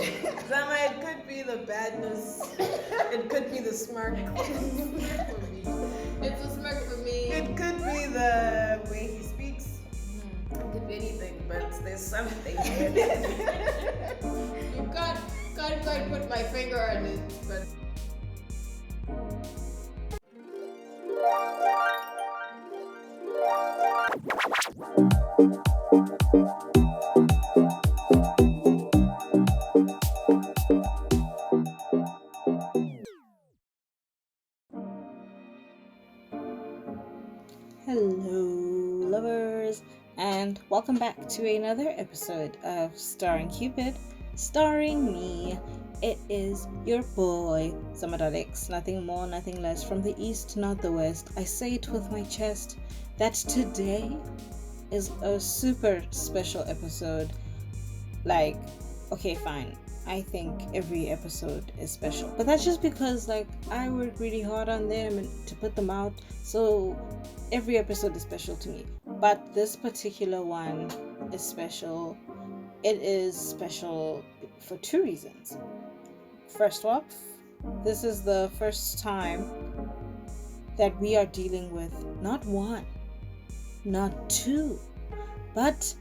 Zama, it could be the badness. It could be the smirk. It's a smirk for me. It could be the way he speaks. It could be anything, but there's something. You can't quite put my finger on it, but. Hello, lovers, and welcome back to another episode of Starring Cupid, starring me. It is your boy, Zama, nothing more, nothing less, from the east, not the west. I say it with my chest that today is a super special episode. Like, okay, fine. I think every episode is special, but that's just because I work really hard on them and to put them out, so every episode is special to me. But this particular one is special. It is special for two reasons. First off, this is the first time that we are dealing with not one, not two, but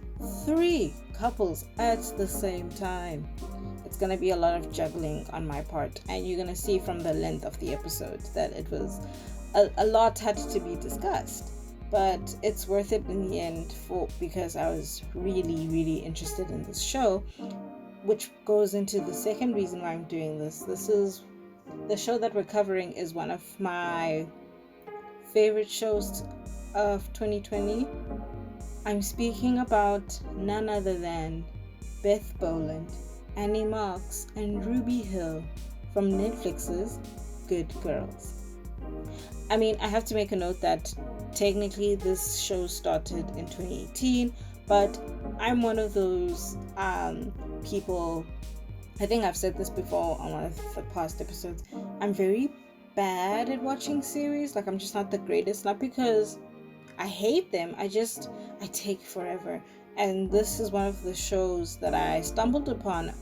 three couples at the same time. It's going to be a lot of juggling on my part, and you're going to see from the length of the episode that it was a lot had to be discussed, but it's worth it in the end because I was really, really interested in this show, which goes into the second reason why I'm doing this. This is the show that we're covering is one of my favorite shows of 2020. I'm speaking about none other than Beth Boland, Annie Marks, and Ruby Hill from Netflix's Good Girls. I mean, I have to make a note that technically this show started in 2018, but I'm one of those people, I think I've said this before on one of the past episodes, I'm very bad at watching series. I'm just not the greatest, not because I hate them, I take forever. And this is one of the shows that I stumbled upon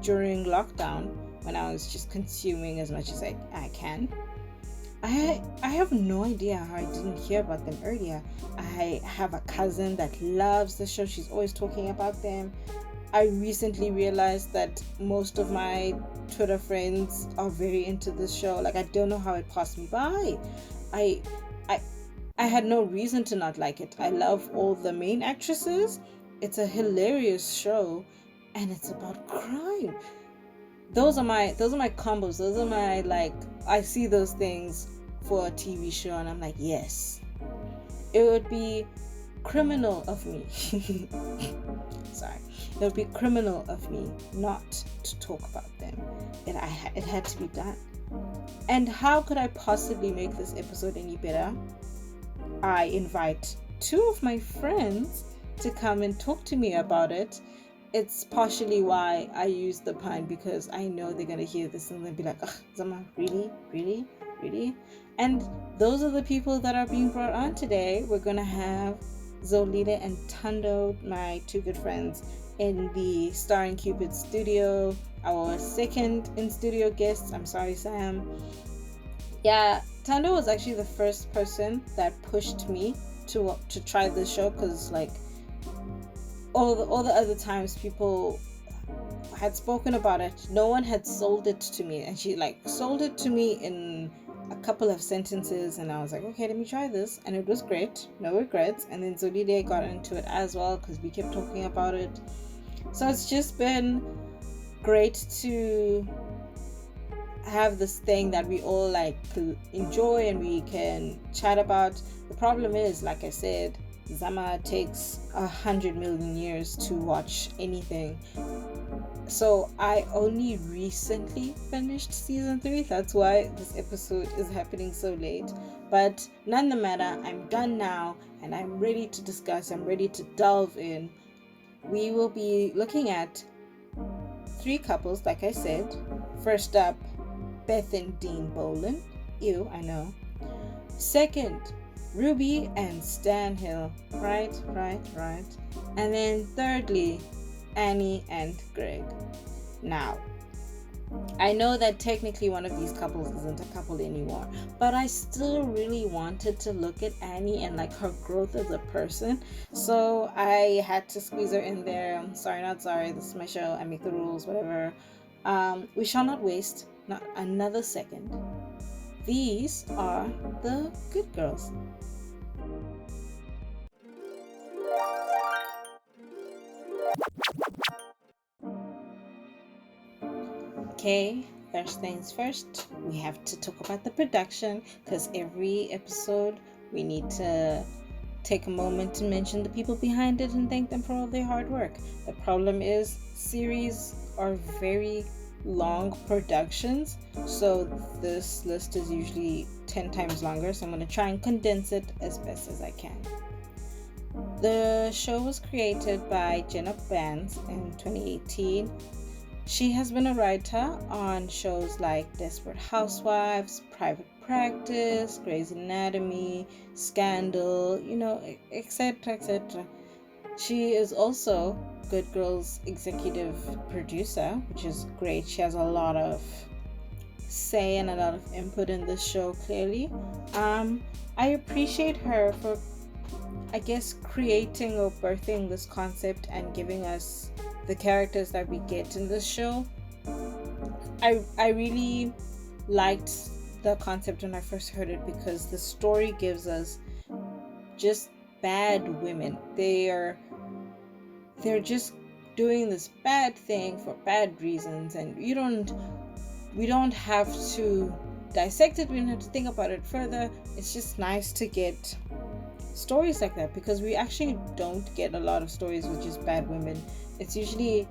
during lockdown when I was just consuming as much as I can. I have no idea how I didn't hear about them earlier. I have a cousin that loves the show. She's always talking about them. I recently realized that most of my Twitter friends are very into this show. I don't know how it passed me by. I had no reason to not like it. I love all the main actresses. It's a hilarious show, and it's about crime. Those are my combos. Those are my I see those things for a TV show, and I'm like, yes. It would be criminal of me. Sorry. It would be criminal of me not to talk about them. It had to be done. And how could I possibly make this episode any better? I invite two of my friends to come and talk to me about it. It's partially why I use the pun, because I know they're going to hear this and they'll be like, Zama, really? Really? Really? And those are the people that are being brought on today. We're going to have Zolile and Thando, my two good friends, in the Starring Cupid studio. Our second in-studio guest. I'm sorry, Sam. Yeah, Thando was actually the first person that pushed me to try this show, because all the other times people had spoken about it, no one had sold it to me, and she sold it to me in a couple of sentences, and I was like, okay, let me try this, and it was great, no regrets. And then Zolile got into it as well because we kept talking about it. So it's just been great to have this thing that we all enjoy and we can chat about. The problem is, like I said, Zama takes 100 million years to watch anything. So I only recently finished season 3. That's why this episode is happening so late. But none the matter, I'm done now and I'm ready to discuss. I'm ready to delve in. We will be looking at 3 couples, like I said. First up, Beth and Dean Boland. Ew, I know. Second, Ruby and Stan Hill. Right. And then thirdly, Annie and Greg. Now, I know that technically one of these couples isn't a couple anymore, but I still really wanted to look at Annie and like her growth as a person. So I had to squeeze her in there. I'm sorry, not sorry. This is my show. I make the rules, whatever. We shall not waste not another second. These are the good girls. Okay, first things first, we have to talk about the production because every episode we need to take a moment to mention the people behind it and thank them for all their hard work. The problem is series are very long productions, so this list is usually 10 times longer, so I'm going to try and condense it as best as I can. The show was created by Jenna Bans in 2018. She has been a writer on shows like Desperate Housewives, Private Practice, Grey's Anatomy, Scandal, etc., etc. She is also Good Girl's executive producer, which is great. She has a lot of say and a lot of input in this show, clearly. I appreciate her for, I guess, creating or birthing this concept and giving us the characters that we get in this show. I really liked the concept when I first heard it because the story gives us just bad women. They're just doing this bad thing for bad reasons, and we don't have to dissect it. We don't have to think about it further. It's just nice to get stories like that because we actually don't get a lot of stories with just bad women. It's usually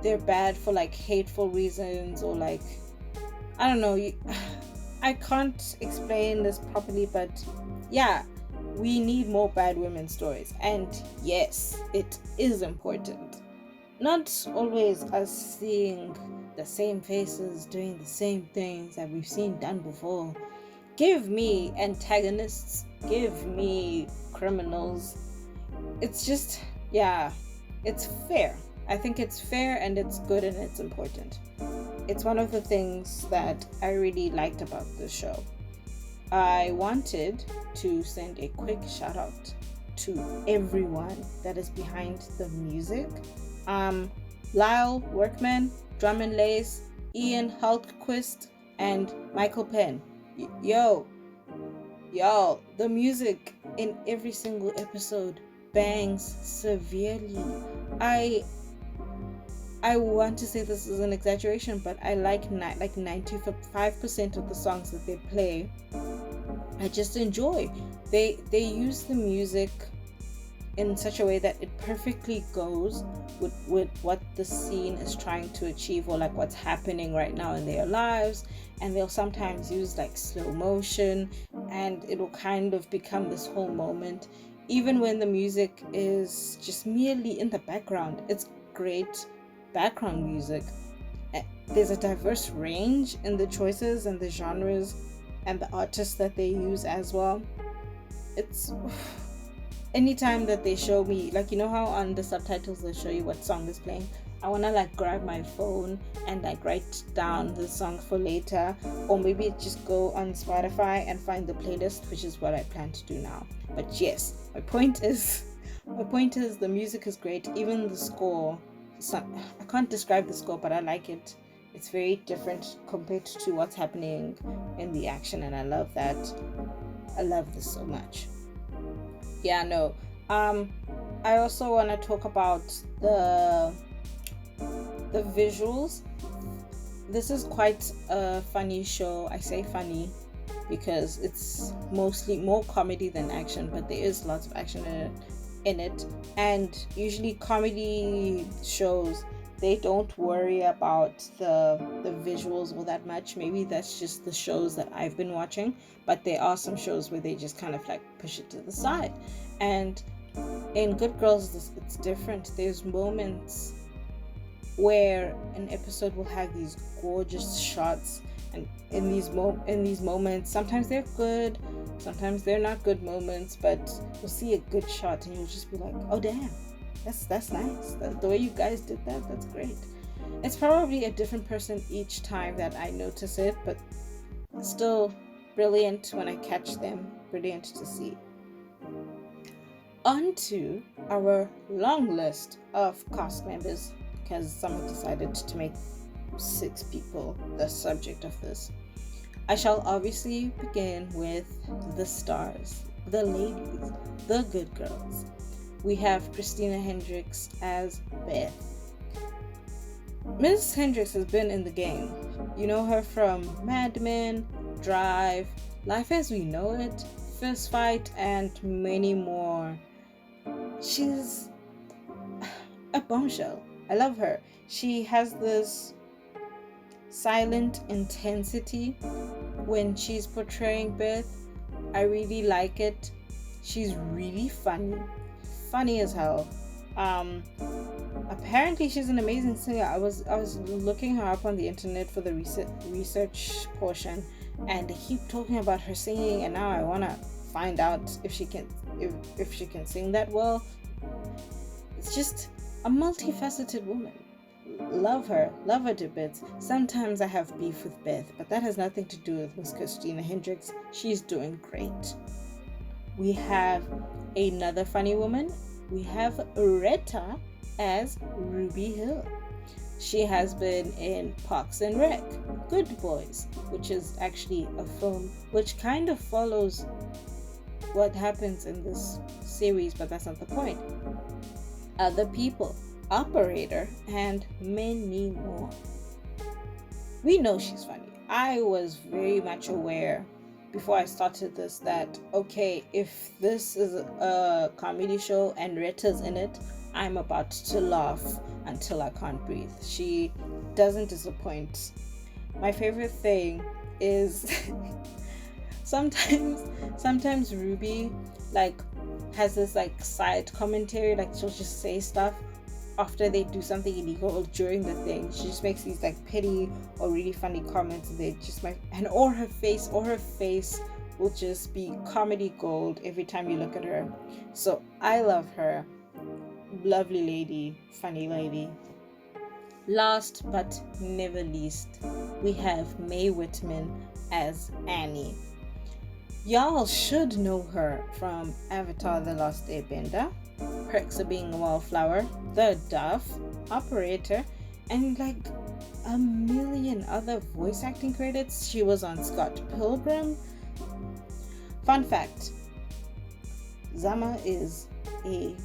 they're bad for like hateful reasons or like, I don't know, I can't explain this properly, but yeah, we need more bad women stories. And yes, it is important. Not always us seeing the same faces doing the same things that we've seen done before. Give me antagonists, give me criminals. It's just, yeah, it's fair. I think it's fair and it's good and it's important. It's one of the things that I really liked about this show. I wanted to send a quick shout out to everyone that is behind the music. Lyle Workman, Drum and Lace, Ian Hultquist, and Michael Penn. Y'all, the music in every single episode bangs severely. I want to say this is an exaggeration, but I like 95% of the songs that they play. I just enjoy. They use the music in such a way that it perfectly goes with what the scene is trying to achieve or like what's happening right now in their lives. And they'll sometimes use like slow motion and it will kind of become this whole moment. Even when the music is just merely in the background, it's great background music. There's a diverse range in the choices and the genres and the artists that they use as well. It's anytime that they show me, like, you know how on the subtitles they show you what song is playing, I want to like grab my phone and like write down the song for later, or maybe just go on Spotify and find the playlist, which is what I plan to do now. But yes, my point is the music is great. Even the score, I can't describe the score, but I like it. It's very different compared to what's happening in the action, and I love that. I love this so much. Yeah, no. I also want to talk about the visuals. This is quite a funny show. I say funny because it's mostly more comedy than action, but there is lots of action in it. And usually comedy shows, they don't worry about the visuals all that much. Maybe that's just the shows that I've been watching, but there are some shows where they just kind of like push it to the side. And in Good Girls, it's different. There's moments where an episode will have these gorgeous shots, and in these moments, sometimes they're good, sometimes they're not good moments, but you'll see a good shot and you'll just be like, oh damn, that's nice. The way you guys did that, that's great. It's probably a different person each time that I notice it, but still brilliant when I catch them. Brilliant to see. On to our long list of cast members, because someone decided to make 6 people the subject of this. I shall obviously begin with the stars, the ladies, the good girls. We have Christina Hendricks as Beth. Ms. Hendricks has been in the game. You know her from Mad Men, Drive, Life as We Know It, Fist Fight, and many more. She's a bombshell. I love her. She has this silent intensity when she's portraying Beth. I really like it. She's really funny as hell. Apparently she's an amazing singer. I was looking her up on the internet for the research portion, and they keep talking about her singing, and now I want to find out if she can sing that well. It's just a multifaceted woman. Love her to bits. Sometimes I have beef with Beth, but that has nothing to do with Miss Christina Hendricks. She's doing great. We have another funny woman. We have Retta as Ruby Hill. She has been in Parks and Rec, Good Boys, which is actually a film which kind of follows what happens in this series, but that's not the point. Other People, Operator, and many more. We know she's funny. I was very much aware before I started this that, okay, if this is a comedy show and Retta's in it, I'm about to laugh until I can't breathe. She doesn't disappoint. My favorite thing is sometimes Ruby has this side commentary, she'll just say stuff after they do something illegal or during the thing. She just makes these petty or really funny comments, and they just or her face will just be comedy gold every time you look at her. So I love her. Lovely lady, funny lady. Last but never least, we have Mae Whitman as Annie. Y'all should know her from Avatar: The Last Airbender, Perks of Being a Wallflower, The Duff, Operator, and a million other voice acting credits. She was on Scott Pilgrim. Fun fact, Zama is a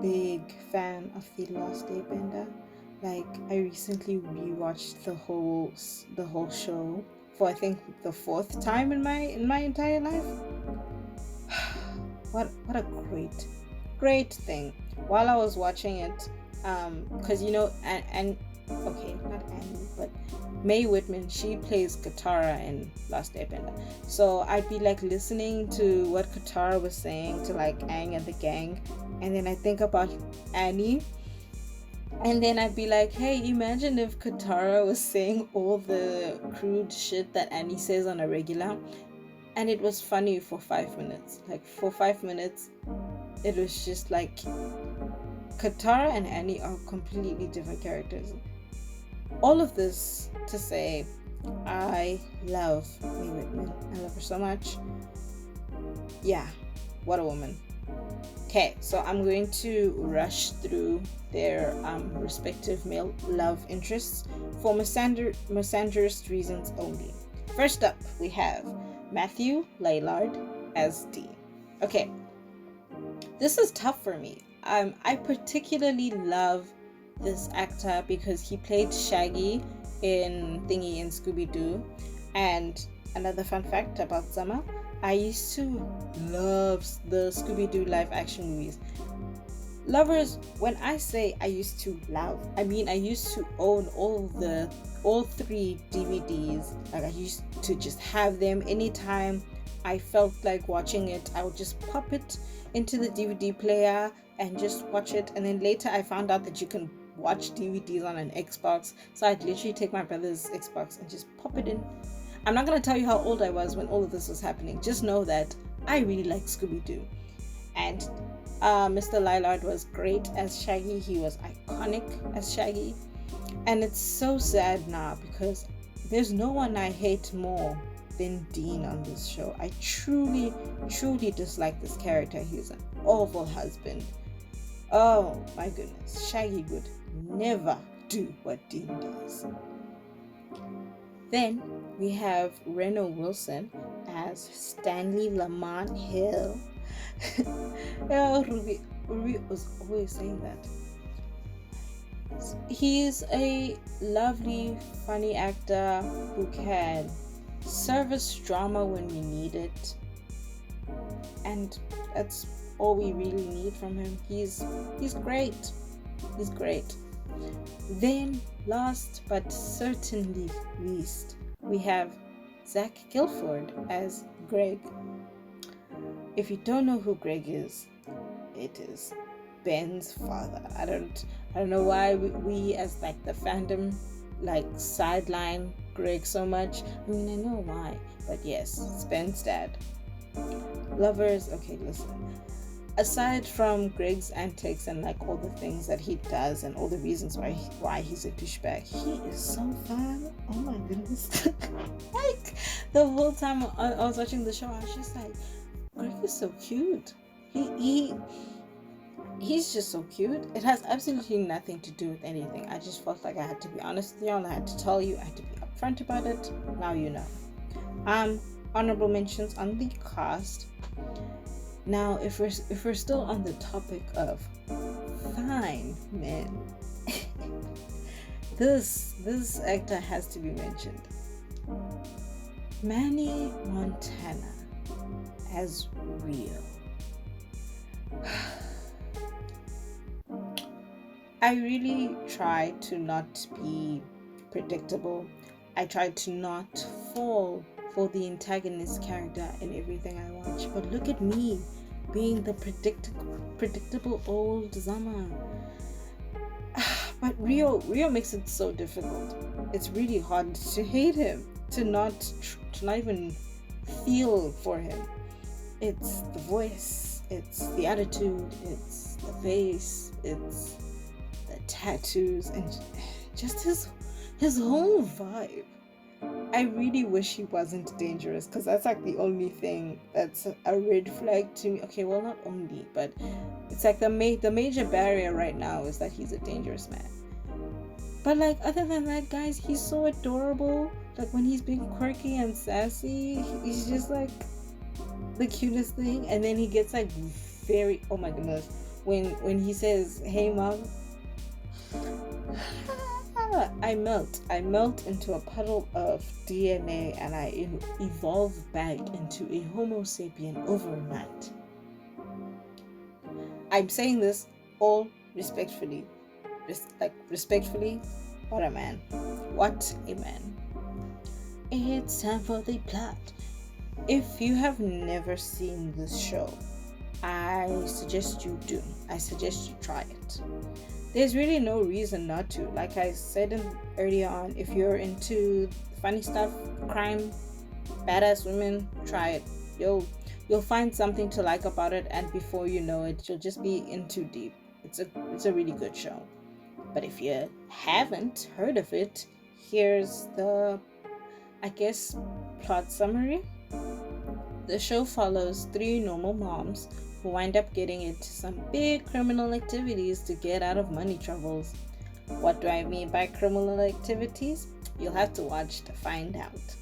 big fan of The Last Airbender. I recently rewatched the whole show for I think the 4th time in my entire life. What a great thing. While I was watching it, because and okay, not Annie, but Mae Whitman, she plays Katara in Last Airbender. So I'd be listening to what Katara was saying to Aang and the gang, and then I think about Annie, and then I'd be like, hey, imagine if Katara was saying all the crude shit that Annie says on a regular, and it was funny for 5 minutes. For 5 minutes, it was just Katara and Annie are completely different characters. All of this to say, I love Mae Whitman. I love her so much. Yeah, what a woman. Okay, so I'm going to rush through their respective male love interests for misandrous reasons only. First up, we have Matthew Lillard as Dean. Okay, this is tough for me. I particularly love this actor because he played Shaggy in Thingy and Scooby-Doo. And another fun fact about Zama, I used to love the Scooby-Doo live action movies. Lovers, when I say I used to love, I mean I used to own all 3 DVDs. I used to just have them anytime I felt like watching it. I would just pop it into the DVD player and just watch it. And then later I found out that you can watch DVDs on an Xbox. So I'd literally take my brother's Xbox and just pop it in. I'm not going to tell you how old I was when all of this was happening. Just know that I really like Scooby-Doo. And Mr. Lillard was great as Shaggy. He was iconic as Shaggy. And it's so sad now because there's no one I hate more than Dean on this show. I truly, truly dislike this character. He's an awful husband. Oh my goodness. Shaggy would never do what Dean does. Then we have Reno Wilson as Stanley Lamont Hill. Oh, Ruby was always saying that. He's a lovely, funny actor who can service drama when we need it. And that's all we really need from him. He's great. He's great. Then, last but certainly least, we have Zach Gilford as Greg. If you don't know who Greg is, it is Ben's father. I don't know why we as like the fandom like sideline Greg so much. I mean, I know why, but yes, it's Ben's dad. Lovers, okay, listen. Aside from Greg's antics and like all the things that he does and all the reasons why he's a douchebag, he is so fun. Oh my goodness. Like the whole time I was watching the show, I was just like, Greg is so cute. He's just so cute. It has absolutely nothing to do with anything. I just felt like I had to be honest with y'all. I had to tell you. I had to be upfront about it. Now you know. Honorable mentions on the cast. Now, if we're still on the topic of fine men, this actor has to be mentioned. Manny Montana as Rio. I really try to not be predictable. I try to not fall for the antagonist character in everything I watch. But look at me being the predictable old Zama. But Rio makes it so difficult. It's really hard to hate him, to not even feel for him. It's the voice, it's the attitude, it's the face, it's the tattoos, and just his whole vibe. I really wish he wasn't dangerous, because that's like the only thing that's a red flag to me. Okay, well, not only, but it's like the major barrier right now is that he's a dangerous man. But like other than that, guys, he's so adorable. Like when he's being quirky and sassy, he's just like the cutest thing. And then he gets like very, oh my goodness, when he says, "Hey mom," I melt into a puddle of DNA and I evolve back into a Homo sapien overnight. I'm saying this all respectfully. Respectfully, what a man. What a man. It's time for the plot. If you have never seen this show, I suggest you do. I suggest you try it. There's really no reason not to. Like I said earlier on, if you're into funny stuff, crime, badass women, try it. You'll find something to like about it, and before you know it, you'll just be in too deep. It's a really good show. But if you haven't heard of it, here's the, I guess, plot summary. The show follows 3 normal moms who wind up getting into some big criminal activities to get out of money troubles. What do I mean by criminal activities? You'll have to watch to find out.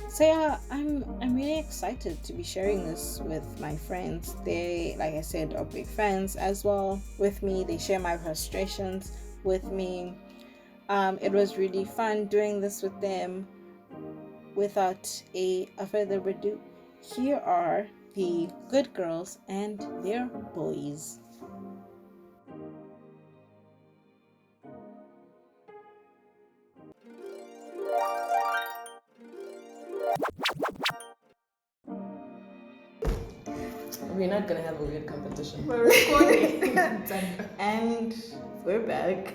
So yeah, I'm really excited to be sharing this with my friends. They, like I said, are big fans as well with me. They share my frustrations with me. It was really fun doing this with them. Without a further ado, here are the good girls and their boys. We're not gonna have a weird competition. We're recording. And we're back.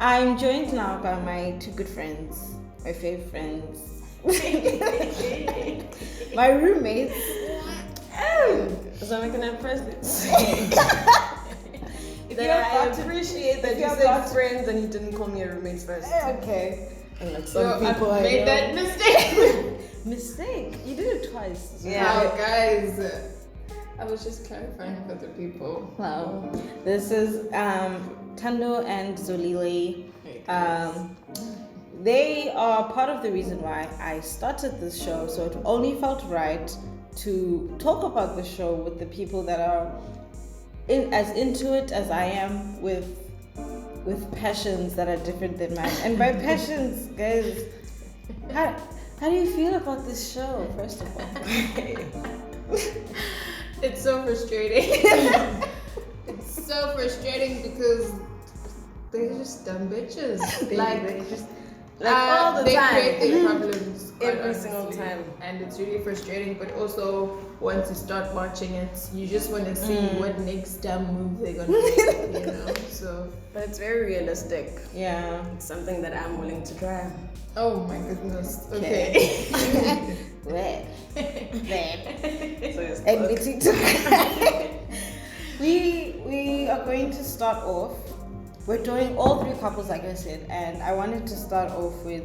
I'm joined now by my 2 good friends, my fave friends, my roommates. Zama can have first. If you're appreciate that you said friends and you didn't call me a roommate first. Okay. And like So some people I I made know. that mistake. Mistake. You did it twice. Yeah. Wow, guys. I was just clarifying for the people. Wow. This is Thando and Zolile. They are part of the reason why I started this show. So it only felt right to talk about the show with the people that are as into it as I am, with passions that are different than mine. And by passions, guys, how do you feel about this show, first of all? It's so frustrating. It's so frustrating because they're just dumb bitches. All the they time. create their problems quite Every single honestly. time. And it's really frustrating. But also, once you start watching it, you just want to see what next dumb move they're gonna make. You know, so. But it's very realistic. Yeah. It's something that I'm willing to try. Oh my goodness. Okay. Well, So it's admitting to we are going to start off. We're doing all three couples, like I said, and I wanted to start off with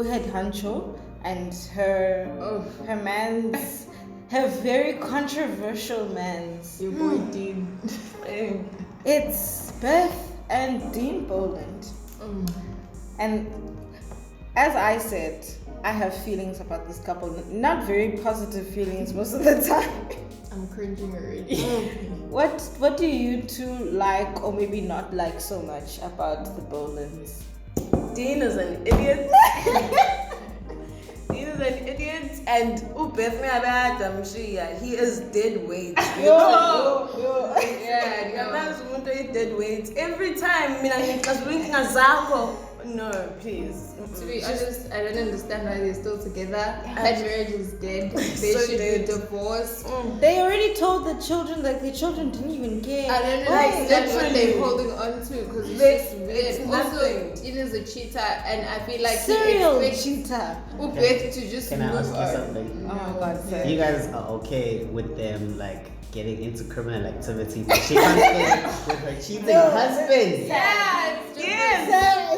Head Hancho and her man's, her very controversial man's. Your boy Dean. It's Beth and Dean Boland. And as I said, I have feelings about this couple. Not very positive feelings most of the time. I'm cringing already. What do you two like or maybe not like so much about the Bolands? Dean is an idiot. Dean is an idiot, and he is dead weight. Yeah, Dead weight. Every time, no, please. To be honest, I don't understand why they're still together. That marriage is dead. They So should dead. be divorced. They already told the children, like the children didn't even care. I don't Why? understand what literally. they're holding on to because it's They- just it's weird. nothing. Also, Dean is a cheater, and I feel like Serial he expects cheater. Beth to just Can I move ask you on. something? Oh my God, sir. You guys are okay with them like getting into criminal activity, but she can't stay with her cheating husband. Yeah, it's different. Yes,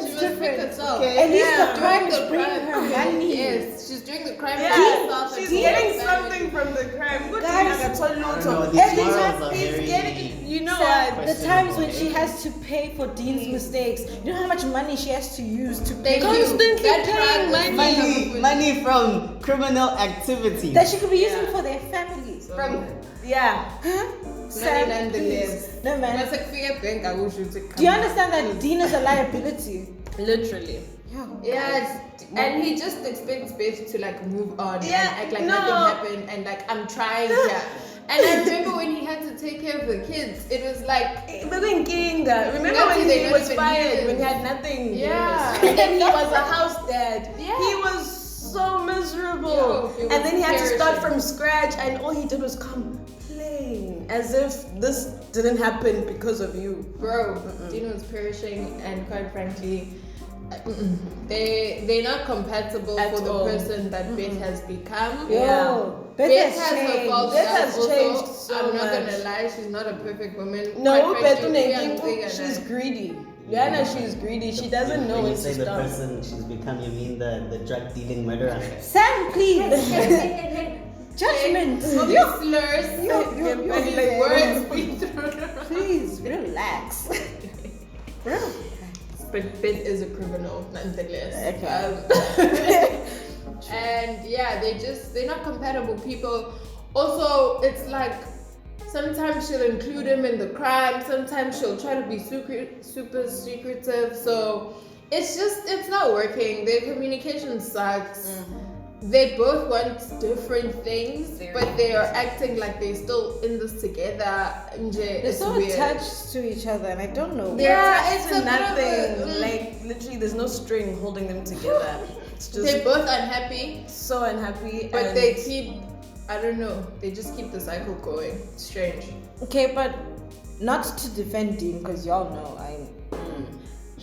She it's must pick different. herself. At least Yeah. the crime is Doing the bringing her crime. money. Yes, she's doing the crime. Yeah, for herself she's and for getting her something family. from the crime. Good Guys, thing I told you I don't to- know, these Every morals time are he's very getting, you know So, what? the times when she has to pay for Dean's mistakes, you know how much money she has to use to pay Thank you. Constantly That paying crime is money. money from criminal activity. that she could be using for their families. From Yeah. Huh? Money nonetheless. No man. Must have figured bank, I wish you to come. Do you understand that Dean is a liability? Literally. Yes, and he just expects Beth to like move on Yeah, and act like no. nothing happened and like I'm trying here. And I remember when he had to take care of the kids, it was like Remember when Nothing, when they he don't was even fired, use. when he had nothing? Yeah. And then he was a house dad. Yeah. He was so miserable. Yo, he was And then he had to start perishing. from scratch, and all he did was complain. As if this didn't happen because of you. bro, Dean was perishing and quite frankly they're not compatible At for the all. person that Beth has become. Yo, Beth Beth has has her changed. faults. Beth has also. changed so I'm not much. gonna lie, she's not a perfect woman. No, Quite but frankly, she's greedy. Liana, she's greedy. She doesn't know when when you say to the stop. person she's become, you mean the drug dealing murderer? Sam, please. Judgment. All these slurs, you- all these like- words being thrown around. Please relax. Relax. But Beth is a criminal nonetheless. Okay. And yeah, they're not compatible people. Also, it's like sometimes she'll include him in the crime, sometimes she'll try to be super secretive. So it's not working. Their communication sucks. They both want different things, but they are acting like they're still in this together. They're so weird. attached to each other, and I don't know. Yeah, it's It's a nothing. bit of a- Like literally, there's no string holding them together. It's just They're both unhappy, so unhappy. but and they keep, I don't know, they just keep the cycle going. Strange. Okay, but not to defend Dean, because y'all know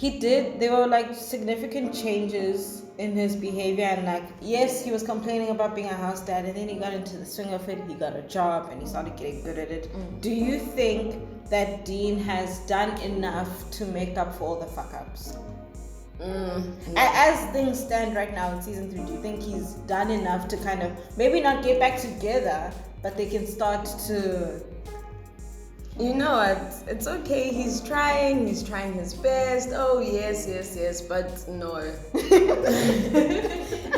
there were like significant changes in his behavior, and like, yes, he was complaining about being a house dad, and then he got into the swing of it. He got a job and he started getting good at it. Do you think that Dean has done enough to make up for all the fuck ups? As things stand right now in season 3, do you think he's done enough to kind of maybe not get back together, but they can start to... You know what? It's okay. He's trying his best. Oh yes, but no.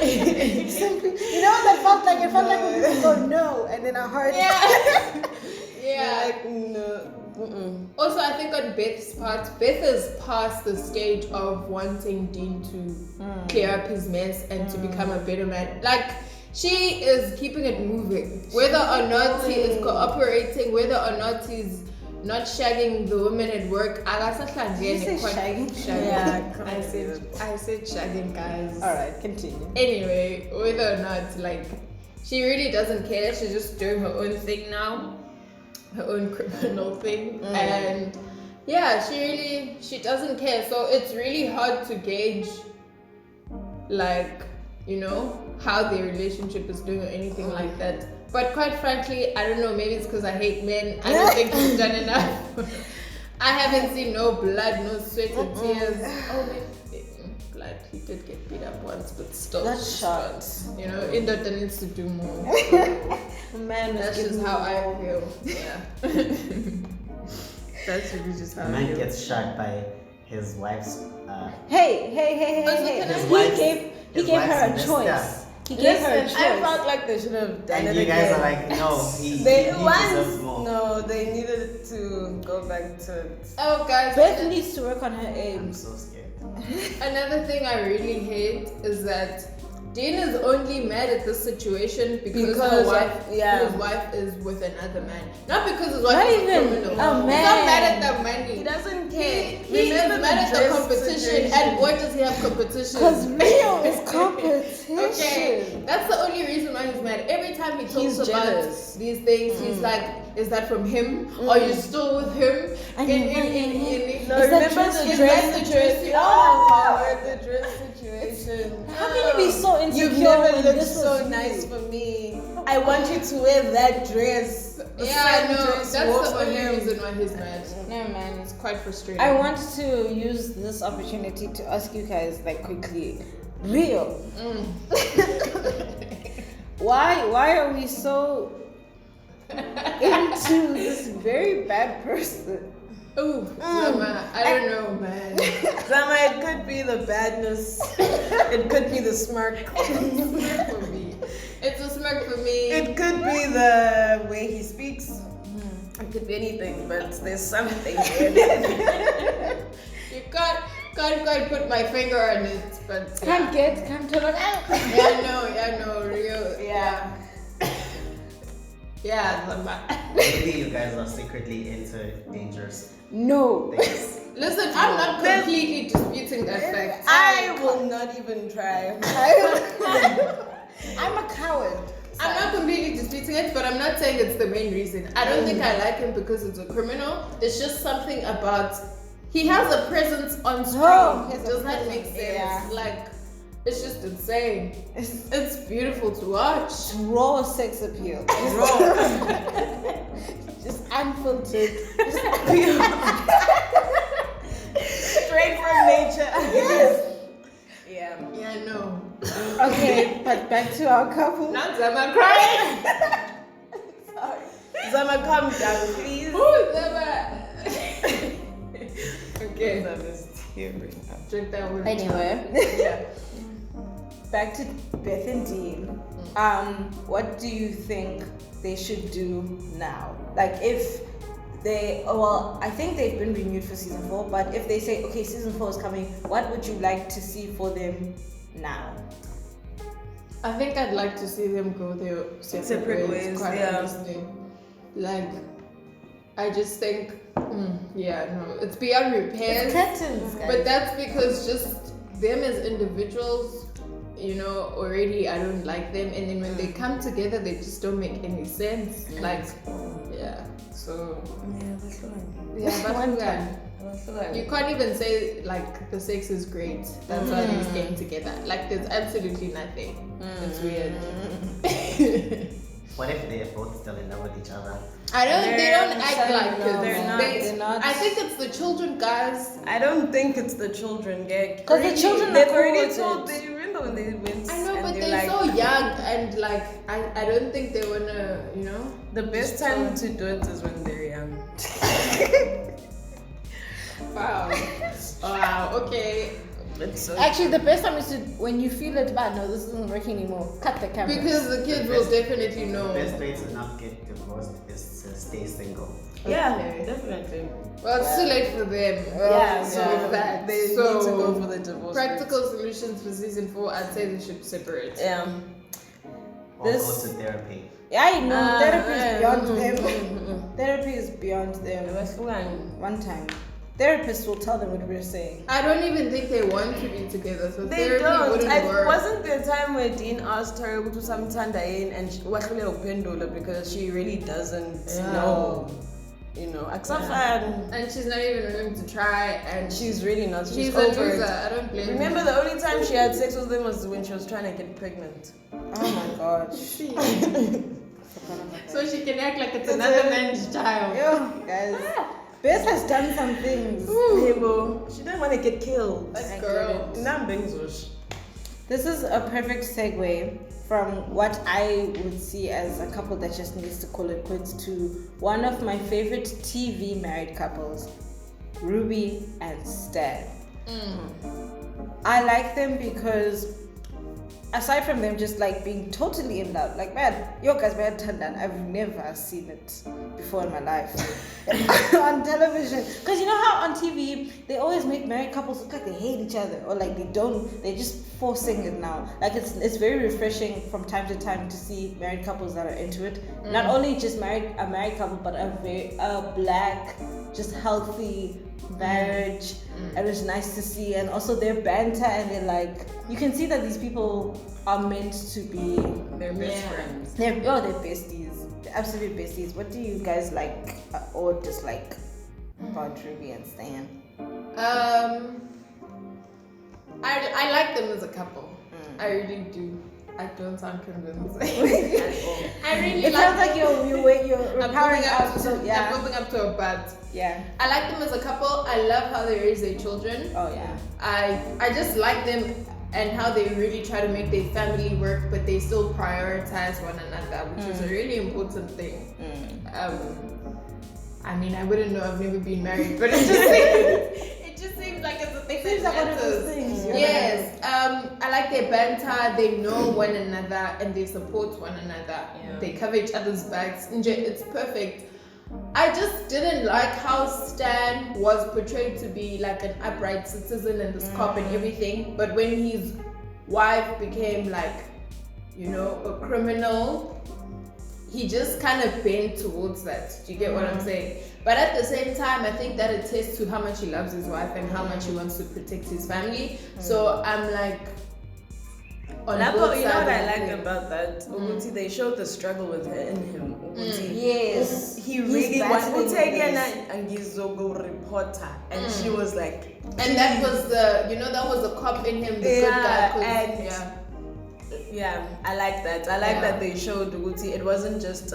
You know what that felt like? It felt like when people go no, and then our heart. Yeah. Like no. Also, I think on Beth's part, Beth is past the stage of wanting Dean to clear up his mess and to become a better man. Like, she is keeping it moving. Whether or not he is cooperating, whether or not he's not shagging the women at work. Did you say shagging? Yeah, I said shagging, guys. Alright, continue. Anyway, whether or not, like, she really doesn't care. She's just doing her own thing now, her own criminal thing, and yeah, she doesn't care. So it's really hard to gauge, like, you know, how their relationship is doing or anything like that. But quite frankly, I don't know, maybe it's because I hate men. I don't think he's done enough. I haven't seen no blood, no sweat or tears. Oh, maybe blood. He did get beat up once, but still. That's shots. You know, Indota needs to do more. Man, That's just how I feel. Yeah. That's really just how A I man feel. gets shot by his wife's. Hey. His He wife's- gave his her wife's a sister. choice. He gave her a choice. I felt like they should have done And it you guys again. are like, no, he They deserves more. no, they needed to go back to it. Oh, guys. Beth needs to work on her I'm aim. so scared. Another thing I really hate is that Dean is only mad at this situation because Because his wife is with another man. Not because his wife Not is even a criminal. a He's man. not mad at the money. He doesn't care. He is Remember mad at the dress competition. situation. And why does he have competition? Because Rio is competition. Okay, that's the only reason why he's mad. Every time he talks He's about jealous. these things, he's like, is that from him? Are you still with him? And In- you- in- No, Is that remember dress the is dress that the situation? dress? Oh, the dress situation. How can you be so insecure You've never when looked this so was nice you? for me. I want you to wear that dress. The Yeah, I same know. dress That's you wore the for only him. reason why he's mad. No, man. It's quite frustrating. I want to use this opportunity to ask you guys, like, quickly, Rio, why are we so into this very bad person? Ooh, Zama, I don't know, man. Zama, it could be the badness. It could be the smirk. Smirk for me. It's a smirk for me. It could be the way he speaks. It could be anything, but there's something. You can't quite put my finger on it, but Can't turn it out. yeah, no, Rio, yeah. Yeah, Zama. Maybe you guys are secretly into dangerous No. things. Listen, I'm not completely disputing that fact. I will not even try. I'm a coward. I'm not completely disputing it, but I'm not saying it's the main reason. I don't think I like him because it's a criminal. There's just something about he has a presence on screen. Oh, he has a Does that make presence, sense? yeah. Like, it's just insane. It's beautiful to watch. Raw sex appeal. Just unfiltered. Straight from nature. Yeah. Yeah, no. Okay, but back to our couple. Not Zama crying. Sorry. Zama, calm down, please. Ooh, Zama. Okay. Zama's tearing up. Drink that one. Anyway, Yeah. back to Beth and Dean. What do you think they should do now? Like, if they, well, I think they've been renewed for season 4, but if they say, okay, season 4 is coming, what would you like to see for them now? I think I'd like to see them go their separate ways, quite yeah. honestly. Like, I just think, it's beyond repairs. Curtains, guys. But that's because just them as individuals, you know, already I don't like them. And then when they come together, they just don't make any sense. Like, yeah. So, Yeah, that's fine. yeah, but One time. You can't even say like the sex is great. That's why they're staying together. Like there's absolutely nothing. It's weird. What if they're both still in love with each other? They don't act like no, kids. they're not. I think it's the children, guys. I don't think it's the children, yeah. Because the children they've are already cool told. with it. They remember when they went. I know, and but they're they're like, so young and like I don't think they wanna, you know. the best time to do it is when they're young. Wow. Wow. Okay. It's so Actually, the best time is to, when you feel it bad, no, this isn't working anymore. Cut the camera. Because the kids will definitely know. The best way to not get divorced is to stay single. yeah, Okay. definitely. Well, it's too late for them. Yeah, so so with that, they need to go for the divorce. practical solutions for season 4. I'd say they should separate. Yeah. Or This- go to therapy. Yeah, I know. Therapy is beyond them. them. Therapy is beyond them. One time. Therapists will tell them what we're saying. I don't even think they want to be together, so They therapy don't. wouldn't work. Wasn't there a time where Dean asked her to some Tandain and wahlule uphendula because she really doesn't know. You know, Aksafan. And she's not even willing to try, and She's really not. she's a over loser. it. I don't blame her. Remember, the only time she had sex with him was when she was trying to get pregnant. Oh my god. So she can act like it's another man's child. Yo, guys. Beth has done some things. She didn't want to get killed. That I girl. get it. Nam Bengzush. This is a perfect segue from what I would see as a couple that just needs to call it quits to one of my favorite TV married couples, Ruby and Stan. I like them because aside from them just like being totally in love, like man, yo guys, man, Tandan, I've never seen it before in my life on television. Because you know how on TV they always make married couples look like they hate each other or like they're just forcing it now. Like it's very refreshing from time to time to see married couples that are into it. Not only just a married couple, but a black, just healthy marriage. It was nice to see, and also their banter, and they're like, you can see that these people are meant to be. They're best friends. They're besties. They're absolute besties. What do you guys like or dislike about Ruby and Stan? I like them as a couple. I really do. I don't sound convinced. I really It like sounds like them. you're I'm powering building up out. to So I'm yeah, building up to a but. yeah. I like them as a couple. I love how they raise their children. Oh yeah. I just like them and how they really try to make their family work, but they still prioritize one another, which is a really important thing. I mean, I wouldn't know. I've never been married, but it just seems like it's a thing. Seems like one of those matters. things. Yes. I like their banter. They know one another and they support one another. Yeah. They cover each other's backs. It's perfect. I just didn't like how Stan was portrayed to be like an upright citizen and this cop and everything, but when his wife became like, you know, a criminal, he just kind of bent towards that. Do you get what I'm saying? But at the same time, I think that attests to how much he loves his wife and how much he wants to protect his family. So I'm like, on both You know what sides I of like it. about that? Uguti, they showed the struggle with her in him. Uguti, Yes. he He's really battling wanted to with take this. and Gizogo reporter, and she was like, And that was that was the cop in him, the good guy. 'Cause- and yeah. yeah, I like that. I like that they showed Uguti. It wasn't just,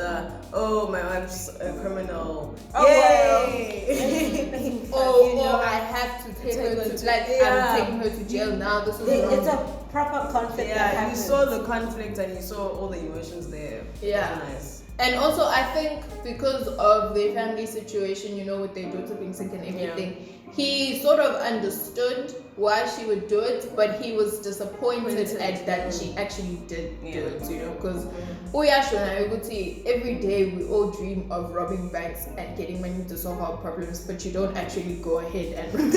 oh, my wife's a criminal. Oh, Yay! I have to take her to I'm taking her to jail now. This is wrong. It's a proper conflict. that Yeah, you happens. saw the conflict and you saw all the emotions there. Yeah. It was nice. And also, I think because of their family situation, you know, with their daughter being sick and everything, he sort of understood why she would do it, but he was disappointed at that she actually did do it, you know, because every day we all dream of robbing banks and getting money to solve our problems, but you don't actually go ahead and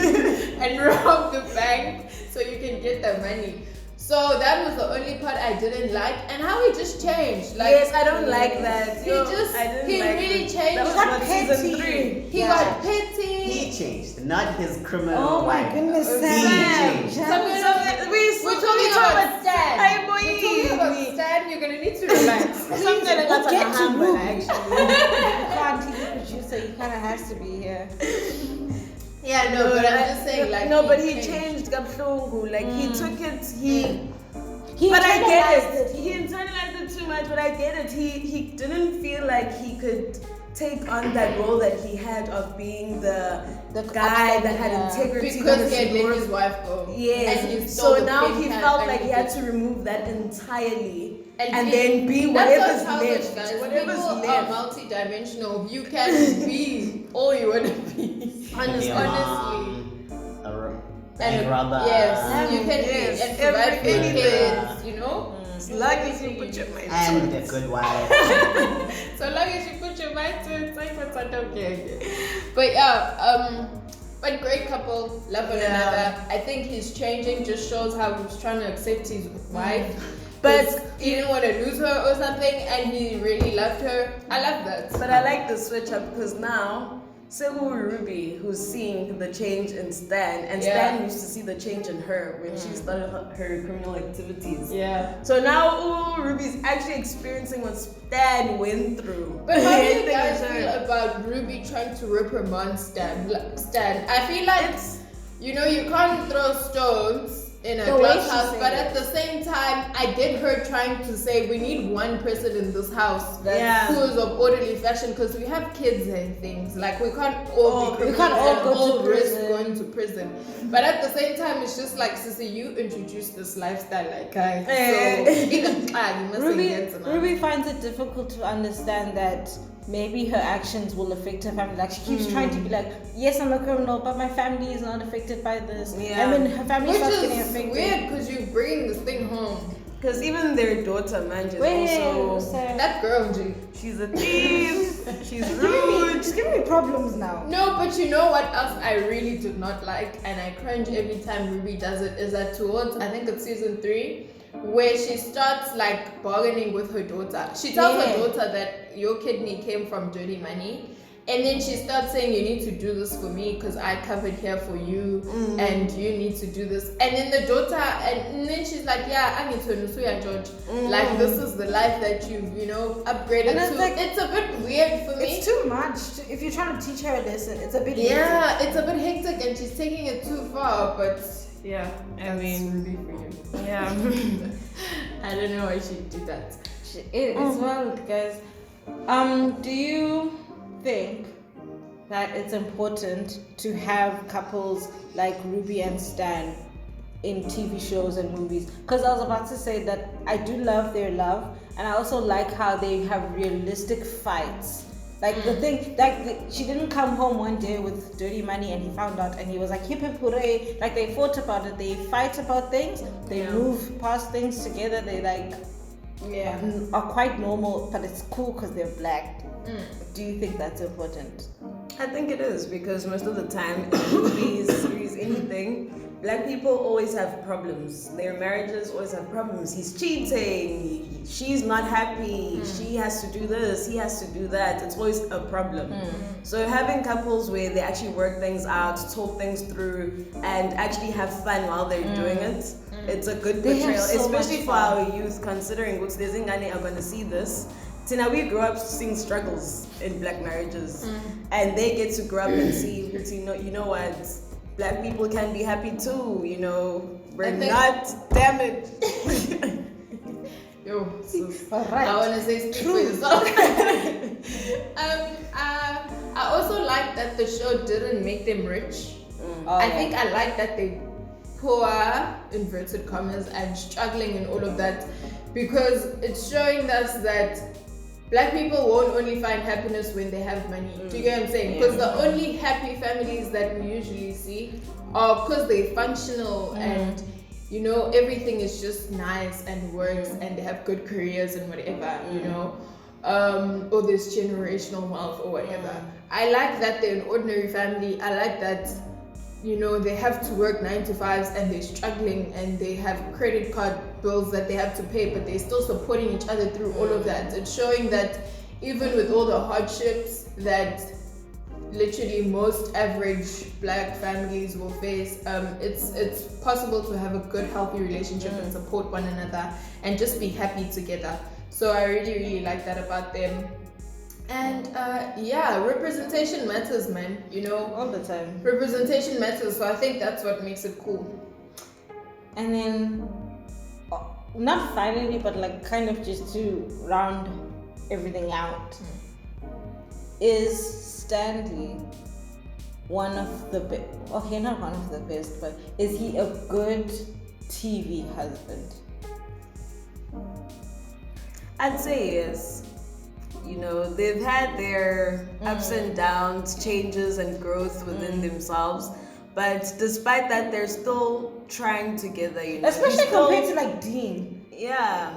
and rob the bank so you can get the money. So that was the only part I didn't like, and how he just changed. Like, Yes, I don't like that. He really changed. That was got what season petty. 3. He got petty. He changed, not his criminal Oh my wife. goodness, He Sam. changed. We're talking about Stan. Hi, boy. We're talking about Stan. You're gonna need to relax. We'll get to Ruby. actually. You can't, he's the producer, he kind of has to be here. Yeah, no, but I'm just saying, like, no, but he changed kabuhlungu. Like he took it, but I internalized get it. He internalized it too much, but I get it. He didn't feel like he could take on that role that he had of being the guy that had integrity because he had let his wife go. Yes. So now he felt like he had to remove that entirely and then be whatever's left. Whatever's People left. are multi-dimensional. You can be all you want to be. Honestly. And brother. Yes, you can be and provide for your kids, you know? As long as you put your mind And to a it. good wife. So long as you put your mind to it, it's okay. But yeah, but great couple, love one another. I think he's changing, just shows how he's trying to accept his wife. But he didn't want to lose her or something, and he really loved her. I love that. But I like the switch up because now Segu Ruby, who's seeing the change in Stan, and Stan used to see the change in her when she started her criminal activities. Yeah. So now Ruby's actually experiencing what Stan went through. But how do you guys feel about Ruby trying to reprimand Stan? I feel like you can't throw stones in a glass house, but at the same time, I get her trying to say we need one person in this house who is of orderly fashion because we have kids and things. Like we can't all go to risk going to prison. But at the same time, it's just like, Sissy, you introduced this lifestyle, like guys. So Ruby finds it difficult to understand that maybe her actions will affect her family. Like she keeps trying to be like, yes, I'm a criminal, but my family is not affected by this. Yeah. I mean, her family is not getting affected. Which is weird because you're bringing this thing home. Because even their daughter, man, also that girl, G. She's a thief. She's rude. She's giving me problems now. No, but you know what else I really did not like, and I cringe every time Ruby does it, is that towards, I think it's season 3, where she starts like bargaining with her daughter. She tells her daughter that your kidney came from dirty money, and then she starts saying you need to do this for me because I covered here for you, and you need to do this. And then the daughter, and then she's like, yeah, I need to Nusuya George. Like this is the life that you've upgraded to. Like, it's a bit weird for me. It's too much. If you're trying to teach her a lesson, it's a bit hectic. It's a bit hectic, and she's taking it too far. But yeah, I mean, Ruby for you. yeah. I don't know why she did that. It's wild, guys. Do you think that it's important to have couples like Ruby and Stan in TV shows and movies? Because I was about to say that I do love their love, and I also like how they have realistic fights. Like the thing, she didn't come home one day with dirty money and he found out and he was like hip hip hooray. Like they fought about it, they fight about things, they move past things together, they are quite normal, but it's cool because they're black. Do you think that's important? I think it is because most of the time in movies, series, anything, black people always have problems. Their marriages always have problems. He's cheating, she's not happy, she has to do this, he has to do that. It's always a problem. So having couples where they actually work things out, talk things through, and actually have fun while they're doing it, it's a good portrayal, especially for our youth, considering what's there's Ngani are going to see this. Now we grew up seeing struggles in black marriages, and they get to grow up and see, you know what, black people can be happy too. We're not damaged. Yo, Alright. I want to say speak for yourself. I also like that the show didn't make them rich. I think I like that they poor, inverted commas, and struggling and all of that, because it's showing us that black people won't only find happiness when they have money. Do you get what I'm saying? Because the only happy families that we usually see are because they're functional and everything is just nice and works and they have good careers and whatever, or there's generational wealth or whatever. I like that they're an ordinary family. I like that they have to work 9 to 5s and they're struggling and they have credit card bills that they have to pay, but they're still supporting each other through all of that. It's showing that even with all the hardships that literally most average black families will face, it's possible to have a good, healthy relationship and support one another and just be happy together. So I really, really like that about them. And yeah, representation matters, man. You know, All the time. representation matters. So I think that's what makes it cool. And then, not finally, but like kind of just to round everything out, is Stanley one of the best? Okay, not one of the best, but is he a good TV husband? I'd say yes. You know, they've had their ups and downs, changes and growth within themselves. But despite that, they're still trying together, you know. Especially He's still- compared to like Dean. Yeah.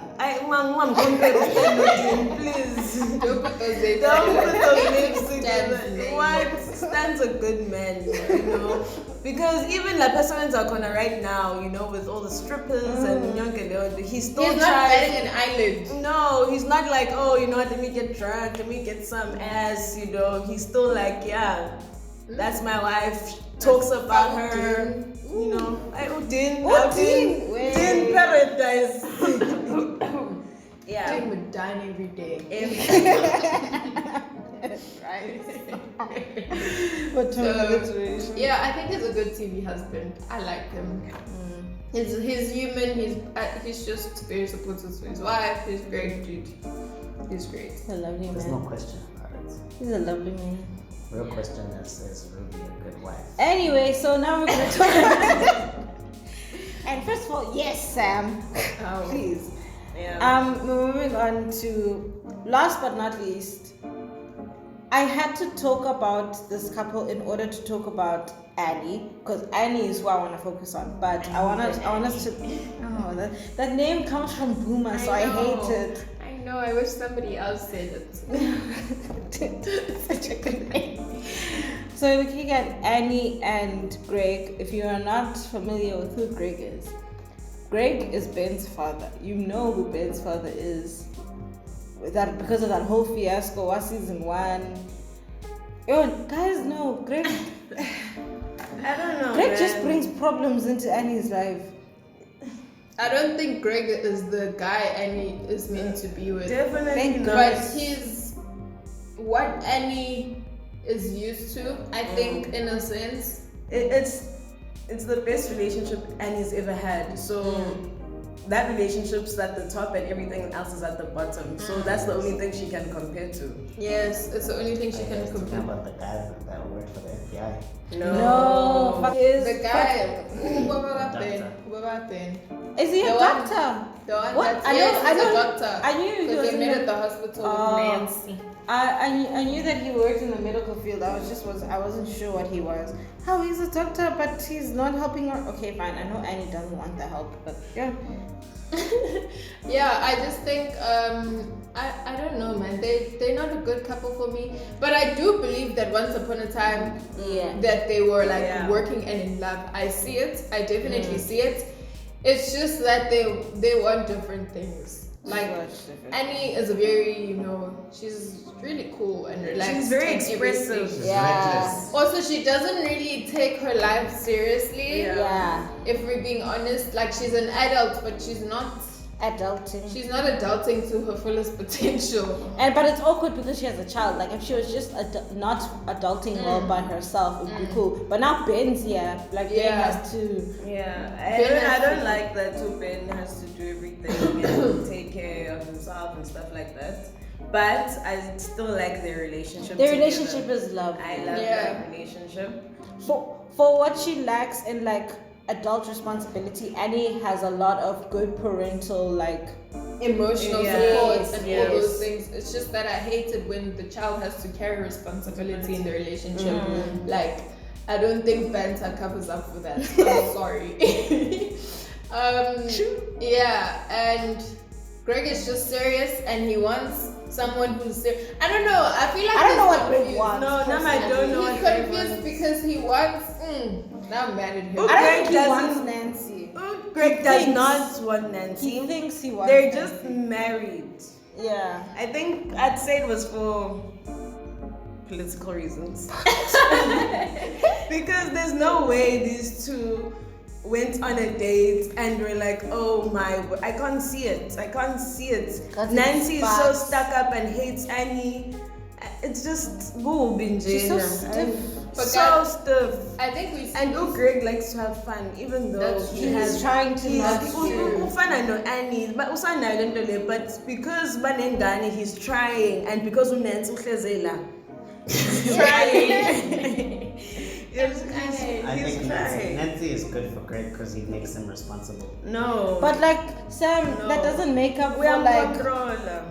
Mom, compare with Dean, please. Don't put those names Don't put together. those names together. Stan's name. What? Stan's a good man, you know. Because even La Pessoenza Corner right now, you know, with all the strippers and Nyonkele, he's still He's not trying. batting an eyelid. No, he's not like, oh, you know what, let me get drunk, let me get some ass, you know. He's still like, yeah, that's my wife. Talks about her, you know. Din paradise. Yeah. Doing with dine every day. Right. So, yeah, I think he's a good TV husband. I like him. He's human. He's just very supportive to his wife. He's great, dude. He's great. He's a lovely There's no man. question about it. He's a lovely man. Real question is Ruby a good wife? Anyway, so now we're gonna talk. And first of all, yes, Sam. Oh. Please. Yeah. We're moving on to last but not least. I had to talk about this couple in order to talk about Annie, because Annie is who I want to focus on. But I want us to. Oh, that name comes from Boomer, so I hate it. I know. I wish somebody else said it. Such a good name. So looking at Annie and Greg, if you are not familiar with who Greg is Ben's father. You know who Ben's father is. That because of that whole fiasco was season 1. Yo, guys, no, Greg. I don't know. Greg man. just brings problems into Annie's life. I don't think Greg is the guy Annie is meant to be with. Definitely Thank not. But he's what Annie is used to, I think, in a sense. It's the best relationship Annie's ever had. So that relationship's at the top and everything else is at the bottom. So that's the only thing she can compare to. Yes, it's the only thing she can Talking compare. about the guy that worked for the FBI. No, fuck is The guy, Is he a The one- doctor? the one What? that's, I know- yes, I he's know- a doctor. I knew he Because was they in met the- at the hospital Oh. with Nancy. I knew that he worked in the medical field. I wasn't sure what he was. How he's a doctor, but he's not helping her. Okay, fine. I know Annie doesn't want the help, but yeah. Yeah, I just think I don't know, man. They're not a good couple for me. But I do believe that once upon a time Yeah. that they were like Yeah. working and in love. I see it. I definitely see it. It's just that they want different things. Like Annie is a very, she's really cool and relaxed. She's very and expressive. everything. Yeah. Also, she doesn't really take her life seriously. Yeah. Yeah. If we're being honest, like she's an adult, but she's not Adulting. adulting to her fullest potential. But it's awkward because she has a child. Like if she was just not adulting all by herself, it would be cool. But now Ben's here. Like Ben Yeah. has to. Yeah, Ben I has don't to- like that too. Ben has to do everything and take care of himself and stuff like that. But I still like their relationship. Their together. relationship is love. I love Yeah. that relationship. For what she lacks in like adult responsibility, Annie has a lot of good parental like. Emotional Yes, support and all yes. those things. It's just that I hate it when the child has to carry responsibility in the relationship. Like, I don't think banter covers up for that. I'm sorry. Yeah, and Greg is just serious and he wants someone who's serious. I don't know. I feel like I don't know he's what Greg confused. wants. No, now I don't know He's what Greg confused wants. because he wants. Now I'm mad at him. Oh, I don't Greg think he wants doesn't- Nancy. Greg does thinks- not want He Nancy. thinks he wants. They're Nancy. just married. Yeah. I think I'd say it was for political reasons. Because there's no way these two went on a date and were like, oh my, I can't see it. I can't see it. Cause Nancy it's is so facts. stuck up and hates Annie. It's just boom, She's so stiff. So stiff. I think we see And Greg likes to have fun, even though That's he true. has He's trying to not ufana no Annie, but usanayo lento le, but because banengane he's trying, and because unensi uhlezela he's trying. I He's think trying. Nancy is good for Greg because he makes him responsible. No. But like Sam, No. that doesn't make up we for are like controller.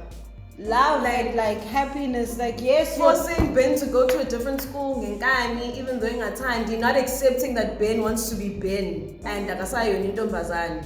love and like happiness. Like yes, you're Forcing Ben to go to a different school ngenkani, even though ingathandi, not accepting that Ben wants to be Ben and akasayo nintombazane.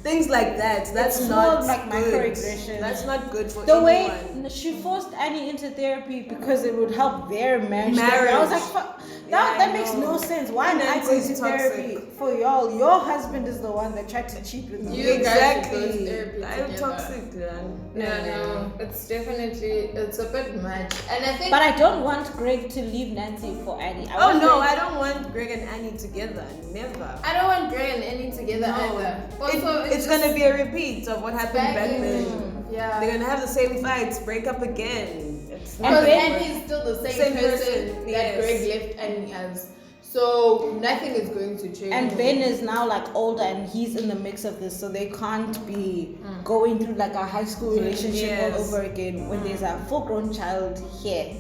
Things like that. That's It's not more like good. microaggressions. That's not good for the anyone. way she forced Annie into therapy because it would help their marriage. Marriage. I was like, fuck, Yeah, that I makes know. no sense. Why am I Nancy's going to toxic. therapy for y'all? Your husband is the one that tried to cheat with you. You guys should go to Exactly. therapy I'm together. toxic, man. No, it's definitely it's a bit much, and I think. But I don't want Greg to leave Nancy for Annie. I Oh want no, Greg- I don't want Greg and Annie together. Never. I don't want Greg and Annie together No. either. Also, It's gonna be a repeat of what happened back then. Yeah. They're gonna have the same fights, break up again. It's not Because Ben- Annie's still the same, Same person, person, that yes. Greg left Annie as. So nothing is going to change. And Ben is now like older and he's in the mix of this, so they can't be going through like a high school relationship Yes. all over again when there's a full-grown child here.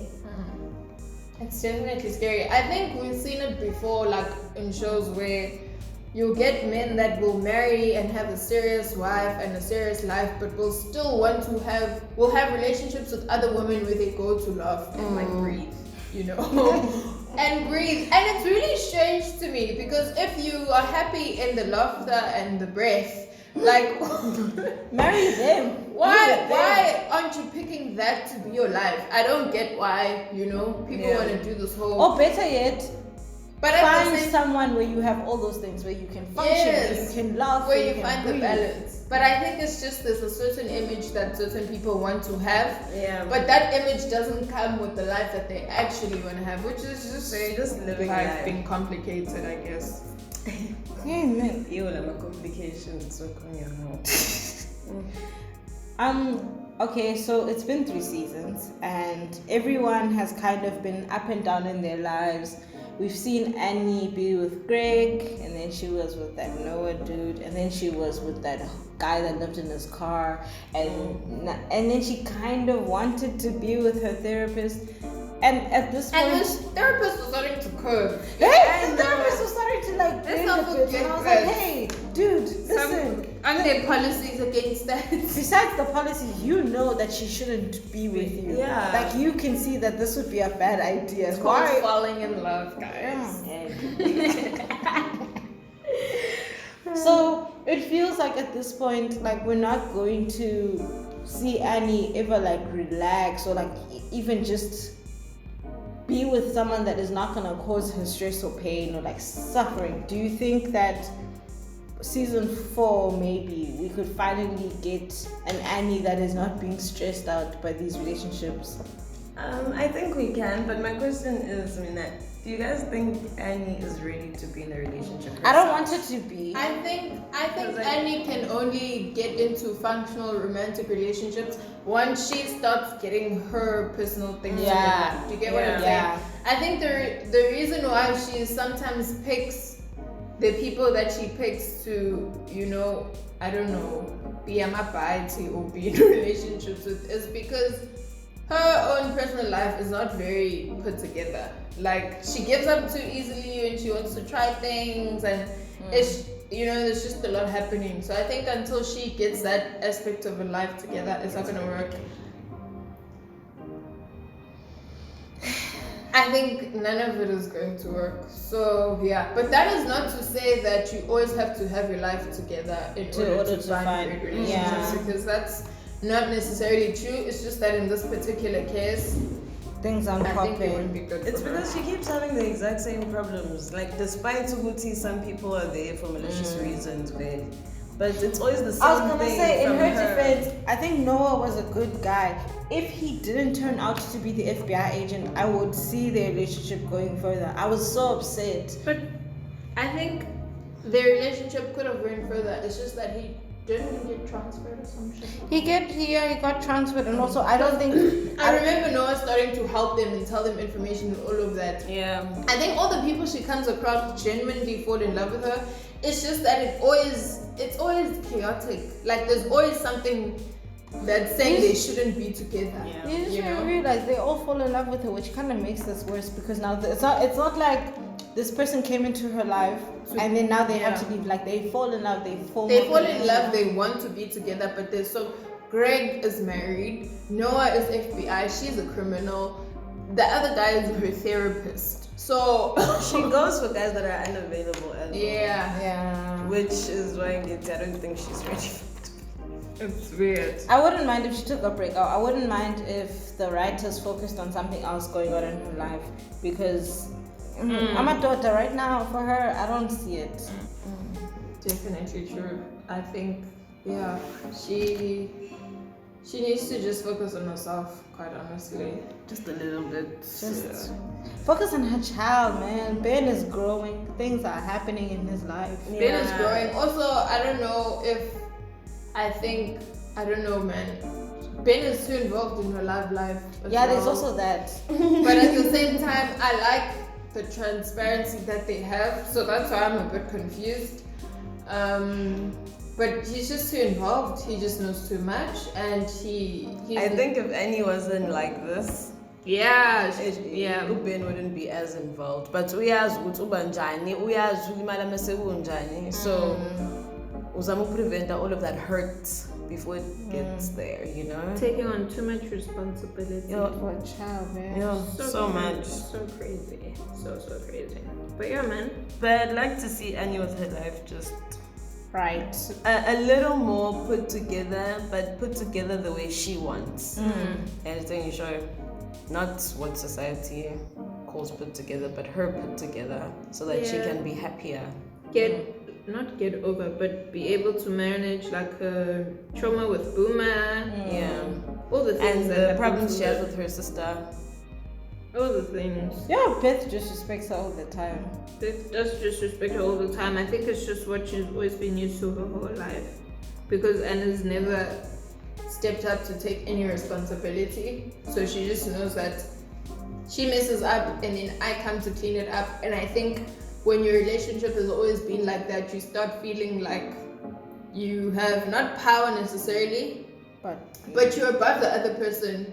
It's definitely scary. I think we've seen it before, like in shows where you'll get men that will marry and have a serious wife and a serious life, but will still want to will have relationships with other women where they go to love and like breathe, you know. And breathe. And it's really strange to me because if you are happy in the laughter and the breath, like Marry them. why aren't you picking that to be your life? I don't get why, you know, people Yeah. want to do this whole Or better yet, but at the find same someone where you have all those things, where you can function, where you Yes. can laugh, where you can find the breathe. balance. But I think it's just there's a certain image that certain people want to have. Yeah. But that image doesn't come with the life that they actually want to have, which is just They're just living life life. being complicated, I guess. Yeah, man. You will have a complication, so come here now. Okay, so it's been 3 seasons and everyone has kind of been up and down in their lives. We've seen Annie be with Greg, and then she was with that Noah dude, and then she was with that guy that lived in his car, and then she kind of wanted to be with her therapist. And at this point, And this therapist was starting to curve. hey, the therapist was starting to like Let's bend not a bit, forget and I was that. like, hey, dude, listen. Aren't there policies against that? Besides the policy, you know that she shouldn't be with you. Yeah. Like you can see that this would be a bad idea. It's called Why? falling in love, guys. So it feels like at this point, like we're not going to see Annie ever like relax or like even just be with someone that is not gonna cause her stress or pain or like suffering. Do you think that season 4 maybe we could finally get an Annie that is not being stressed out by these relationships? I think we can, but my question is, do you guys think Annie is ready to be in a relationship? I don't want her to be. I think Because Annie can only get into functional romantic relationships once she starts getting her personal things Yeah. together. Do you get what I'm Yeah. saying? I think the reason why she sometimes picks the people that she picks to, you know, I don't know, be a mabaiti or be in relationships with is because her own personal life is not very put together. Like she gives up too easily and she wants to try things and it's, you know, there's just a lot happening. So I think until she gets that aspect of her life together, it's not gonna work. I think none of it is going to work. So yeah, but that is not to say that you always have to have your life together in order to find great relationships, yeah. because that's not necessarily true. It's just that in this particular case, Things aren't I think it would popping. be good. It's for her. because she keeps having the exact same problems. Like, despite Tuguti, some people are there for malicious reasons, but it's always the same I was gonna thing say, in from her defense, I think Noah was a good guy. If he didn't turn out to be the FBI agent, I would see their relationship going further. I was so upset. But I think their relationship could have went further. It's just that he didn't he get transferred or some shit? He got transferred, and also I don't think I remember Noah starting to help them and tell them information and all of that. Yeah. I think all the people she comes across genuinely fall in love with her. It's just that it's always chaotic. Like there's always something that's saying they shouldn't be together. Yeah. You just realize they all fall in love with her, which kind of makes this worse because now it's not like this person came into her life and then now they have to leave. Like they fall in love, they fall in love, they want to be together, but there's so Greg is married, Noah is FBI, she's a criminal, the other guy is her therapist. So She goes for guys that are unavailable as well. Yeah. Which is why I don't think she's ready for it. it's weird. I wouldn't mind if she took a break. I wouldn't mind if the writers focused on something else going on in her life because I'm a daughter right now. For her, I don't see it. Definitely true. I think, yeah, she needs to just focus on herself, quite honestly. Just a little bit. Just focus on her child, man. Ben is growing. Things are happening in his life. Ben is growing. Also, I don't know, man. Ben is too involved in her love life. Yeah, there's also that. But at the same time, I like the transparency that they have, so that's why I'm a bit confused. But he's just too involved. He just knows too much, and I think if Annie wasn't like this, Ben wouldn't be as involved. But uyazi ukuthi uba njani, uyazi ulimala mase kunjani. So uzama prevent all of that hurt before it gets there, you know? taking on too much responsibility. For a child, man. So much. So crazy. So crazy. But yeah, man. But I'd like to see Annie with her life just Right. a little more put together, but put together the way she wants. Everything you show, not what society calls put together, but her put together, so that she can be happier. Not get over, but be able to manage like trauma with Boomer. Yeah. All the things And that the happen problems to she her. has with her sister. All the things. Yeah, Beth disrespects her all the time. Beth does disrespect her all the time. I think it's just what she's always been used to her whole life. Because Anna's never stepped up to take any responsibility. So she just knows that she messes up and then I come to clean it up. And I think when your relationship has always been like that, you start feeling like you have not power necessarily, but you're above the other person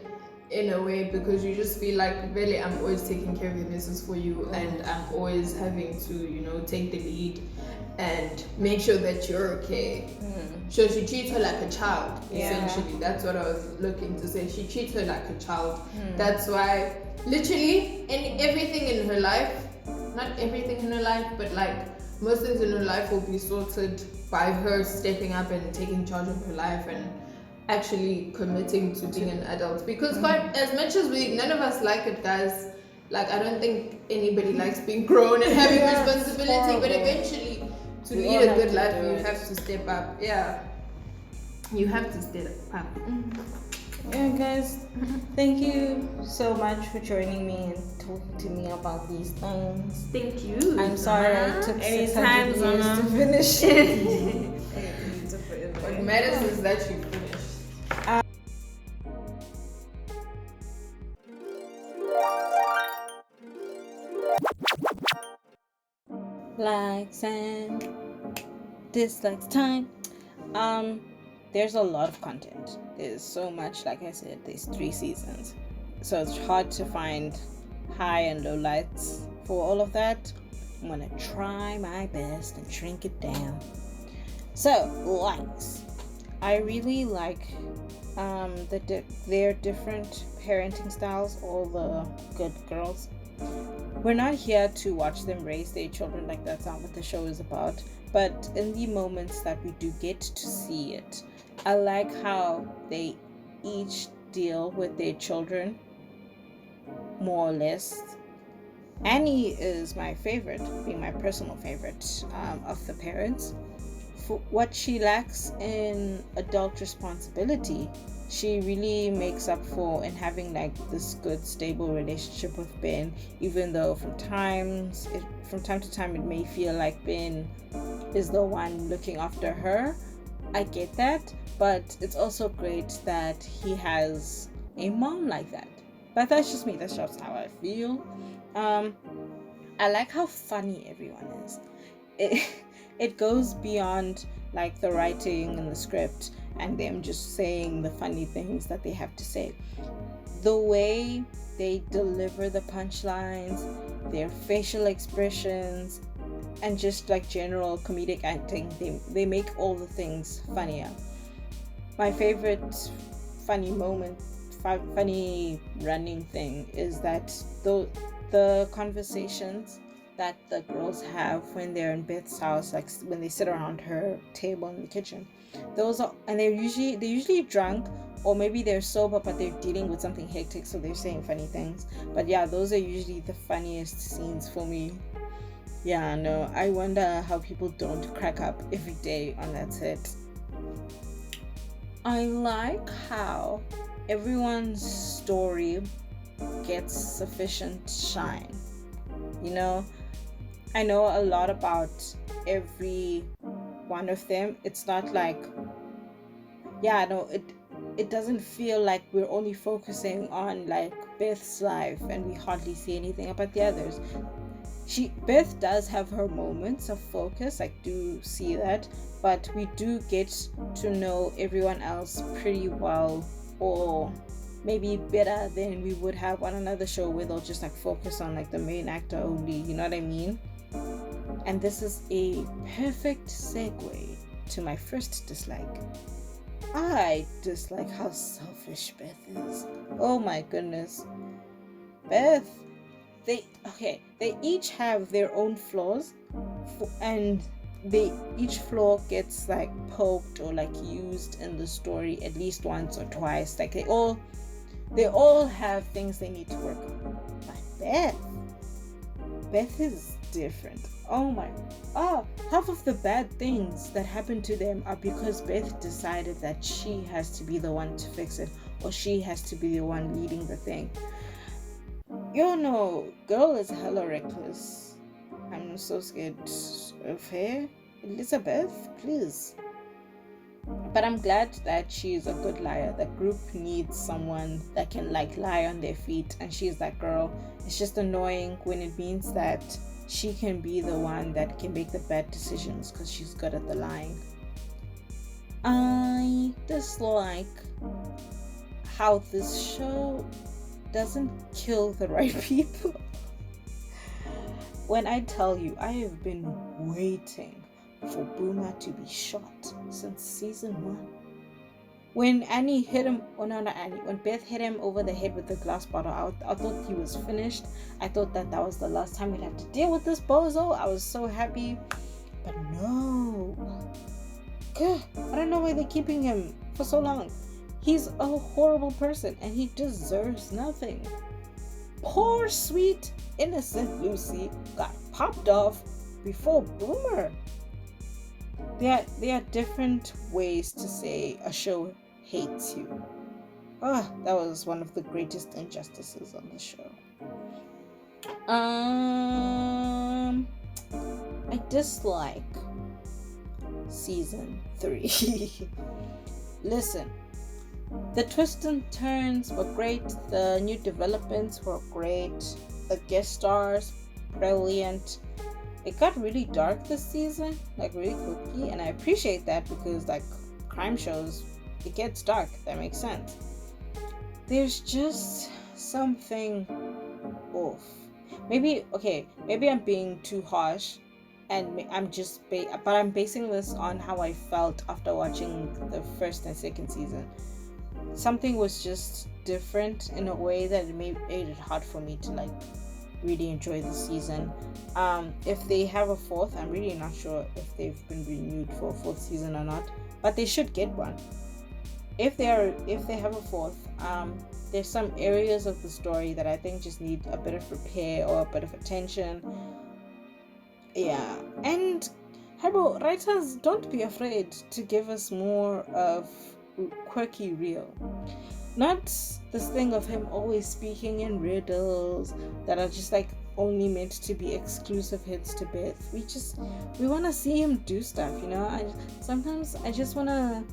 in a way, because you just feel like really I'm always taking care of your business for you, and I'm always having to, you know, take the lead and make sure that you're okay. So she treats her like a child, essentially. That's what I was looking to say. She treats her like a child. That's why literally everything in her life, not everything in her life, but like most things in her life will be sorted by her stepping up and taking charge of her life and actually committing to being an adult. Because quite as much as none of us like it, guys, like I don't think anybody likes being grown and having responsibility, but eventually to lead a good life you have to step up. You have to step up. Yeah, guys, thank you so much for joining me and talking to me about these things. Thank you. I'm sorry it took 600 Anytime, years Zama. to finish. What matters is that you finished. Likes and dislikes time. There's a lot of content. There's so much, like I said, there's 3 seasons. So it's hard to find high and low lights for all of that. I'm gonna try my best and shrink it down. So, likes. I really like their different parenting styles, all the good girls. We're not here to watch them raise their children, like that's not what the show is about. But in the moments that we do get to see it, I like how they each deal with their children, more or less. Annie is my favorite, being my personal favorite of the parents. For what she lacks in adult responsibility, she really makes up for in having like this good stable relationship with Ben, even though from time to time it may feel like Ben is the one looking after her. I get that, but it's also great that he has a mom like that. But that's just me. That's just how I feel. I like how funny everyone is. It, it goes beyond like the writing and the script and them just saying the funny things that they have to say. The way they deliver the punchlines, their facial expressions, and just like general comedic acting, they make all the things funnier. My favorite funny moment, funny running thing is that the conversations that the girls have when they're in Beth's house, like when they sit around her table in the kitchen, those are, and they're usually drunk, or maybe they're sober but they're dealing with something hectic, so they're saying funny things. But yeah, those are usually the funniest scenes for me. Yeah, no, I wonder how people don't crack up every day on that set. I like how everyone's story gets sufficient shine. You know, I know a lot about every one of them. It's not like, yeah, no, it doesn't feel like we're only focusing on like Beth's life and we hardly see anything about the others. Beth does have her moments of focus, I do see that, but we do get to know everyone else pretty well, or maybe better than we would have on another show where they'll just like focus on like the main actor only, you know what I mean? And this is a perfect segue to my first dislike. I dislike how selfish Beth is. Oh my goodness. Beth, they each have their own flaws, and each flaw gets like poked or like used in the story at least once or twice. Like they all have things they need to work on. But Beth is different. Half of the bad things that happen to them are because Beth decided that she has to be the one to fix it, or she has to be the one leading the thing. You know, girl is hella reckless. I'm so scared of her. Elizabeth, please. But I'm glad that she's a good liar. The group needs someone that can like lie on their feet, and she's that girl. It's just annoying when it means that she can be the one that can make the bad decisions because she's good at the lying. I dislike how this show doesn't kill the right people. When I tell you, I have been waiting for Boomer to be shot since season 1. When Annie hit him, when Beth hit him over the head with the glass bottle, I thought he was finished. I thought that was the last time we'd have to deal with this bozo. I was so happy, but no. God, I don't know why they're keeping him for so long. He's a horrible person and he deserves nothing. Poor, sweet, innocent Lucy got popped off before Boomer. There are different ways to say a show hates you. That was one of the greatest injustices on the show. I dislike season 3. Listen, the twists and turns were great, the new developments were great, the guest stars, brilliant. It got really dark this season, like really quickly, and I appreciate that because like crime shows, it gets dark, that makes sense. There's just something off. Maybe I'm being too harsh, and I'm basing this on how I felt after watching the first and second season. Something was just different in a way that it made it hard for me to like really enjoy the season. If they have a fourth, I'm really not sure if they've been renewed for a fourth season or not, but they should get one. If they have a fourth, there's some areas of the story that I think just need a bit of repair or a bit of attention. Yeah, and writers, don't be afraid to give us more of quirky real. Not this thing of him always speaking in riddles that are just like only meant to be exclusive hits to Beth. We want to see him do stuff, you know. Sometimes I just want to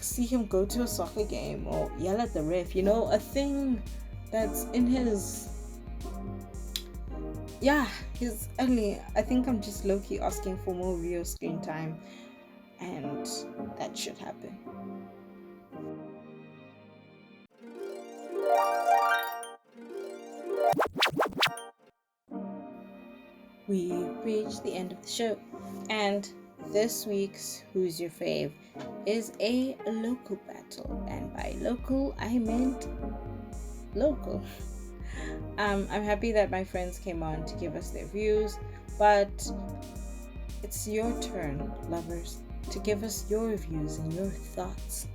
see him go to a soccer game or yell at the ref, you know, a thing that's in his only. I think I'm just low-key asking for more real screen time, and that should happen. We reached the end of the show, and this week's Who's Your Fave is a local battle, and by local I meant local. I'm happy that my friends came on to give us their views, but it's your turn, lovers, to give us your views and your thoughts,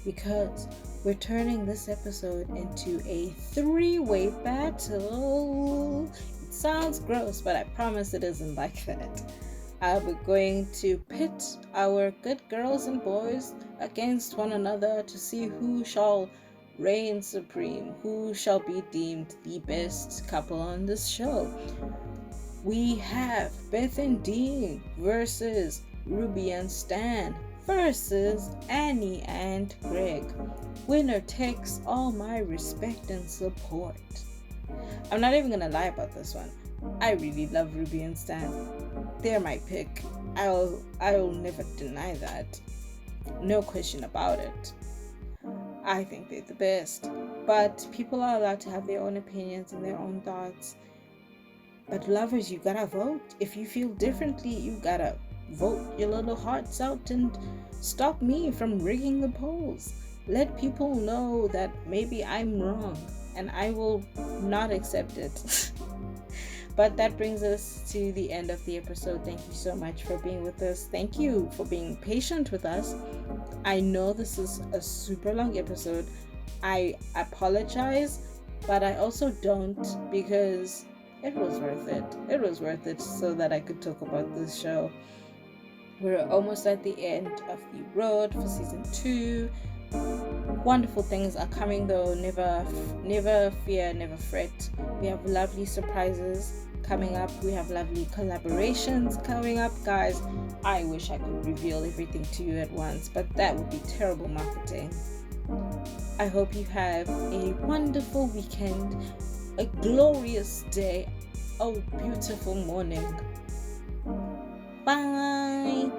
because we're turning this episode into a 3-way battle. It sounds gross, but I promise it isn't like that. We're going to pit our good girls and boys against one another to see who shall reign supreme, who shall be deemed the best couple on this show. We have Beth and Dean versus Ruby and Stan versus Annie and Greg. Winner takes all my respect and support. I'm not even gonna lie about this one. I really love Ruby and Stan. They're my pick. I'll never deny that. No question about it. I think they're the best. But people are allowed to have their own opinions and their own thoughts. But lovers, you gotta vote. If you feel differently, you gotta vote your little hearts out and stop me from rigging the polls. Let people know that maybe I'm wrong, and I will not accept it. But that brings us to the end of the episode. Thank you so much for being with us. Thank you for being patient with us. I know this is a super long episode. I apologize, but I also don't, because it was worth it. It was worth it so that I could talk about this show. We're almost at the end of the road for season 2. Wonderful things are coming though. Never fear, never fret. We have lovely surprises coming up. We have lovely collaborations coming up, guys. I wish I could reveal everything to you at once, but that would be terrible marketing. I hope you have a wonderful weekend, a glorious day, a beautiful morning. Bye.